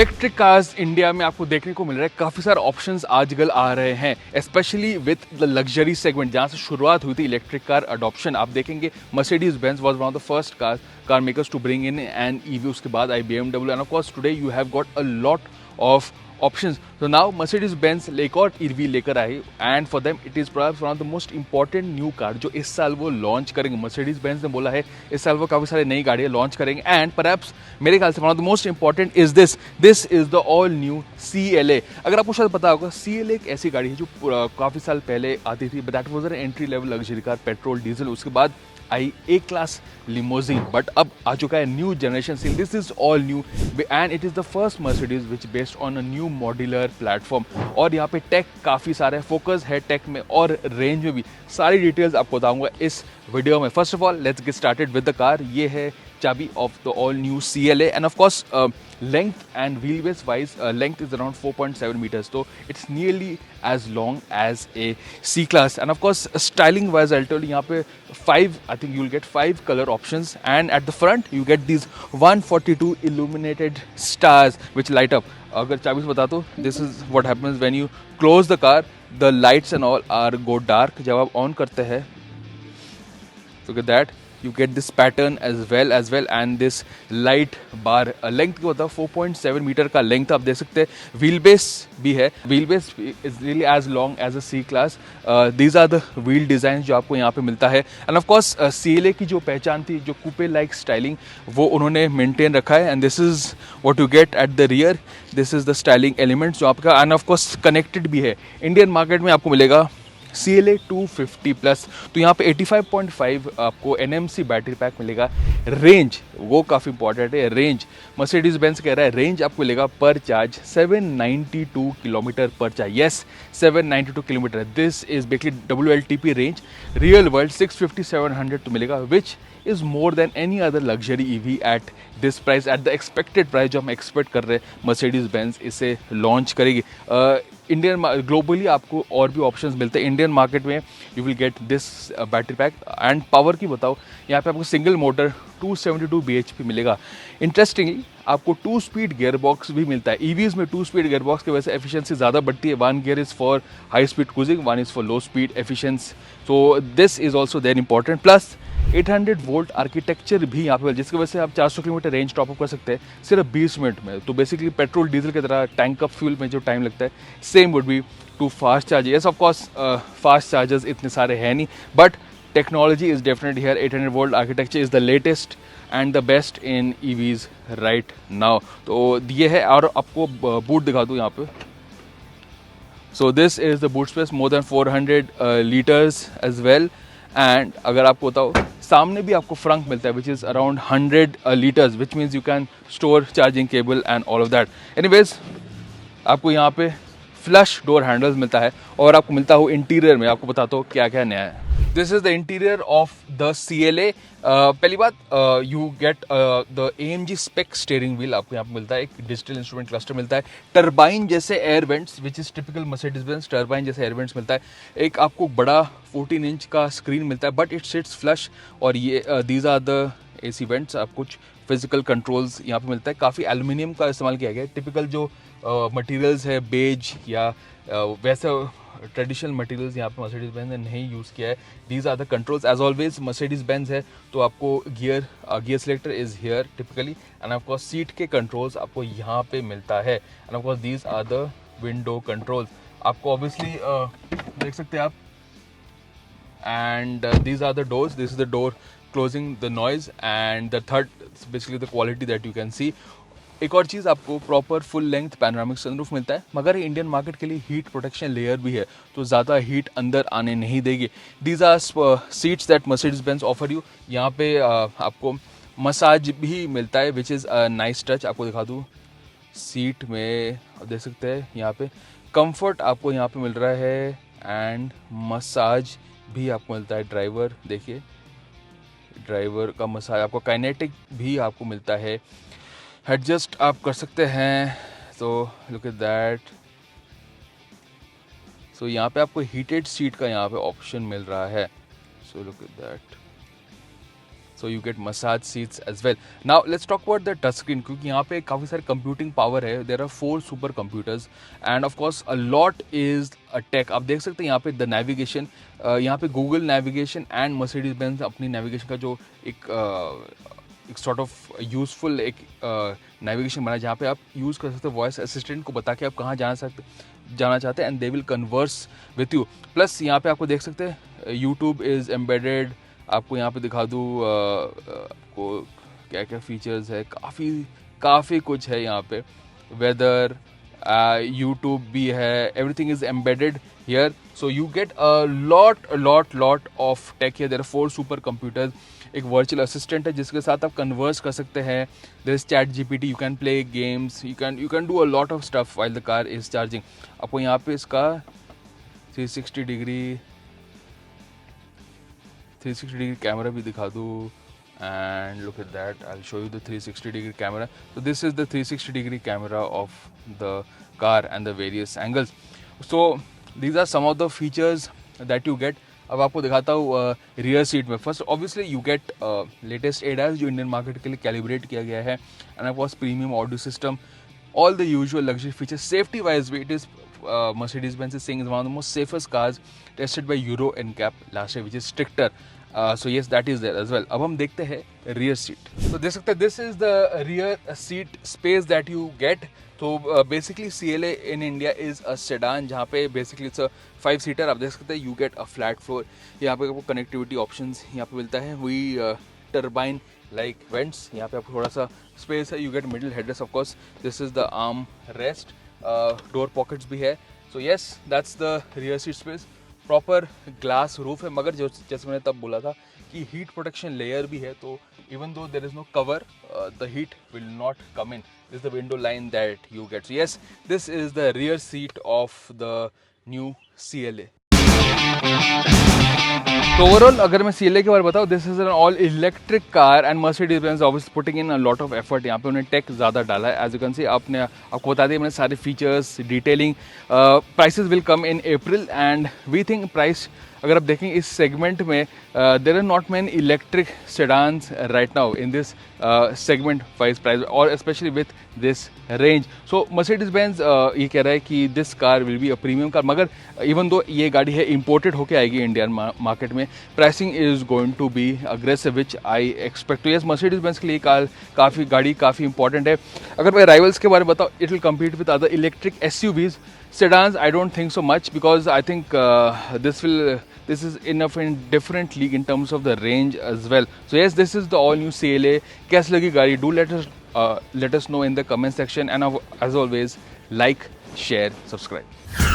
Electric cars India में आपको देखने को मिल रहा है, काफ़ी सारे ऑप्शंस आजकल आ रहे हैं, specially with the luxury segment जहाँ से शुरुआत हुई थी इलेक्ट्रिक कार अडॉप्शन। आप देखेंगे Mercedes Benz was one of the first car makers to bring in an EV, उसके बाद आई BMW, and of course today you have got a lot of options. So now Mercedes-Benz एक और EV लेकर आई, and for them it is perhaps one of the most important new car जो इस साल वो लॉन्च करेंगे। Mercedes-Benz ने बोला है इस साल वो काफ़ी सारी नई गाड़ियाँ लॉन्च करेंगे, एंड perhaps मेरे ख्याल से one of the most important is this is the all new CLA। अगर आपको शायद पता होगा, CLA एक ऐसी गाड़ी है जो काफ़ी साल पहले आती थी, but that was an entry level luxury car, petrol diesel. उसके बाद आई ए क्लास लिमोजिन, बट अब आ चुका है new generation seal. This is all new and it is the first Mercedes which based on a new modular platform. और यहाँ पे take काफ़ी सारा है, फोकस है टेक में और रेंज में भी। सारी डिटेल्स आपको बताऊंगा इस वीडियो में। First of all let's get started with the car. ये है चाबी of the all new CLA, and of course length and wheelbase wise, length is around 4.7 meters, so it's nearly as long as a C class. And of course styling wise I'll tell you, यहाँ पे 5, I think you'll get 5 color options, and at the front you get these 142 illuminated stars which light up. अगर चाबी से बता दो, this is what happens when you close the car, the lights and all are go dark। जब आप on करते हैं, look at that, you get this pattern as well, and this light bar। length क्या होता है, 4.7 metre का length आप देख सकते हैं। व्हील बेस भी है, wheelbase is really as long as a C class. These are the wheel design जो आपको यहाँ पे मिलता है, एंड ऑफ कोर्स CLA की जो पहचान थी, जो कूपे लाइक स्टाइलिंग, वो उन्होंने मेंटेन रखा है, and this is what you get at the rear. This is the styling elements जो आपका, एंड ऑफ कोर्स कनेक्टेड भी है। इंडियन मार्केट में आपको मिलेगा CLA 250 प्लस, तो यहाँ पे 85.5 आपको NMC बैटरी पैक मिलेगा। रेंज वो काफ़ी इंपॉर्टेंट है, रेंज मर्सिडीज बेंज कह रहा है रेंज आपको मिलेगा पर चार्ज 792 किलोमीटर पर charge. Yes, 792 kilometre. This is basically WLTP range. Real world 650-700 तो मिलेगा, which is more than any other luxury EV at this price, at the expected price जो हम एक्सपेक्ट कर रहे हैं मर्सिडीज बेंज इसे लॉन्च करेगी। इंडियन ग्लोबली आपको और भी ऑप्शंस मिलते हैं, इंडियन मार्केट में you will get this battery pack. And power की बताओ, यहाँ पे आपको सिंगल मोटर 272 bhp मिलेगा। इंटरेस्टिंगली आपको 2 स्पीड गियर बॉक्स भी मिलता है। EVs में 2 स्पीड गियर बॉक्स की वजह से एफिशिएंसी ज़्यादा बढ़ती है। 1 gear is for high speed cruising, 1 is for low speed efficiency, so this is also there important. Plus 800 volt architecture भी यहाँ पे, जिसकी वजह से आप 400 किलोमीटर रेंज टॉपअप कर सकते हैं सिर्फ 20 मिनट में। तो बेसिकली पेट्रोल डीजल की तरह टैंक अप फ्यूल में जो टाइम लगता है, same would be to fast charge. Yes of course fast chargers इतने सारे हैं नहीं, but technology is definitely here. 800 volt architecture is the latest and the best in EVs right now. तो ये है, और आपको बूट दिखा दूँ यहाँ पे। So this is the boot space, more than 400 litres as well. And अगर आपको बताओ, सामने भी आपको फ्रंक मिलता है which is around 100 litres, which means you can store charging cable and all of that. Anyways आपको यहाँ पे फ्लश डोर हैंडल्स मिलता है, और आपको मिलता हो इंटीरियर में, आपको बताता हूँ क्या क्या नया है। This is the interior of the CLA। पहली बात, you get the AMG spec steering wheel आपको यहाँ पे मिलता है, एक डिजिटल इंस्ट्रूमेंट क्लस्टर मिलता है, टर्बाइन जैसे air vents which is typical Mercedes Benz, turbine जैसे एयर वेंट्स मिलता है। एक आपको बड़ा 14 इंच का स्क्रीन मिलता है, बट इट सिट्स फ्लश, और ये these are the AC vents. आप कुछ फिजिकल कंट्रोल्स यहाँ पे मिलता है। काफ़ी एल्युमिनियम का इस्तेमाल किया गया है, टिपिकल जो मटेरियल्स है बेज या वैसे ट्रेडिशनल मटेरियल्स यहाँ पे मर्सिडीज बेंज ने नहीं यूज़ किया है। These are the controls as always. Mercedes Benz है तो आपको gear selector is here typically, and of course seat के कंट्रोल्स आपको यहाँ पे मिलता है, and of course these are the window controls. आपको ऑब्वियसली देख सकते हैं आप, and these are the doors. This is the door closing the noise, and the third basically the quality that you can see. एक और चीज़, आपको proper full length panoramic sunroof मिलता है, मगर इंडियन मार्केट के लिए हीट प्रोटेक्शन लेयर भी है, तो ज़्यादा हीट अंदर आने नहीं देगी। These are seats that Mercedes Benz offer you. यहाँ पे आपको मसाज भी मिलता है which is a nice touch. आपको दिखा दूँ, सीट में देख सकते हैं यहाँ पे कंफर्ट आपको यहाँ पे मिल रहा है, एंड मसाज भी आपको मिलता है। ड्राइवर देखिए, ड्राइवर का मसाज आपको, काइनेटिक भी आपको मिलता है, एडजस्ट आप कर सकते हैं। तो लुक एट दैट। सो यहाँ पे आपको हीटेड सीट का यहाँ पे ऑप्शन मिल रहा है, so look at that. so you get massage seats as well. Now let's talk about the touch screen, क्योंकि यहाँ पे काफ़ी सारे computing power है. There are 4 super computers and of course a lot is a tech. आप देख सकते हैं यहाँ पे the navigation, यहाँ पे Google navigation and Mercedes Benz अपनी navigation का जो एक sort of useful एक navigation बना है, जहाँ पे आप यूज़ कर सकते हैं वॉइस असिस्टेंट को बता के आप कहाँ जाना चाहते हैं, and they will converse with you. Plus यहाँ पे आपको देख सकते हैं यूट्यूब इज़ एम्बेडेड. आपको यहाँ पे दिखा दूँ आपको क्या क्या फीचर्स है, काफ़ी कुछ है यहाँ पे. वेदर, यूट्यूब भी है, everything is embedded here. So you get a lot of tech here. There are 4 super computers. एक वर्चुअल असिस्टेंट है जिसके साथ आप कन्वर्स कर सकते हैं. There is ChatGPT, you can play games, you can do a lot of stuff while the car is charging. आपको यहाँ पे इसका 360 डिग्री कैमरा भी दिखा दूँ. And look at that, I'll show you the 360 degree camera. So this is the 360 degree camera of the car and the various angles. So these are some of the features that you get. अब आपको दिखाता हूँ rear seat में. First obviously you get latest ADAS जो Indian market के लिए calibrate किया गया है, and of course premium audio system, all the usual luxury features. Safety wise, it is Mercedes-Benz is saying is one of the most safest cars tested by Euro NCAP last year, which is stricter. So yes, that is there as well. अब हम देखते हैं rear seat. तो देख सकते हैं this is the rear seat space that you get. तो basically CLA in India is a sedan, जहाँ पे basically it's a 5-seater. आप देख सकते हैं you get a flat floor. यहाँ पे आपको connectivity options यहाँ पे मिलता है. Turbine like vents. यहाँ पे आपको थोड़ा सा space है. You get middle headrest of course. This is the arm rest. Door pockets भी है. So yes, that's the rear seat space. Proper glass roof है, मगर जैसे मैंने तब बोला था कि हीट प्रोटेक्शन लेयर भी है. तो even though there is no cover, the heat will not come in. This the window line that you get. So yes, this is the rear seat of the new CLA. तो overall अगर मैं CLA के बारे में बताऊँ, this is an all electric car and Mercedes Benz obviously putting in a lot of effort. यहाँ पे उन्हें टेक ज़्यादा डाला है. एज यू कैन सी, आपको बता दिया मैंने सारे features, detailing. Prices will come in April and we think price अगर आप देखें इस सेगमेंट में, there are not many electric sedans right now in this segment wise price, और specially with this range. So Mercedes Benz ये कह रहा है कि this car will be a premium car, मगर इवन दो ये गाड़ी है इम्पोर्टेड होके आएगी इंडियन मार्केट में, pricing is going to be aggressive which I expect. तो यस, मर्सिडीज बेंज के लिए गाड़ी काफ़ी इंपॉर्टेंट है. अगर मैं राइवल्स के बारे में बताऊँ, it will compete with other electric SUVs. Sedans, I don't think so much, because I think this is enough in different league in terms of the range as well. So yes, this is the all new CLA. कैसी लगी गाड़ी? Do let us know in the comment section, and as always, like, share, subscribe.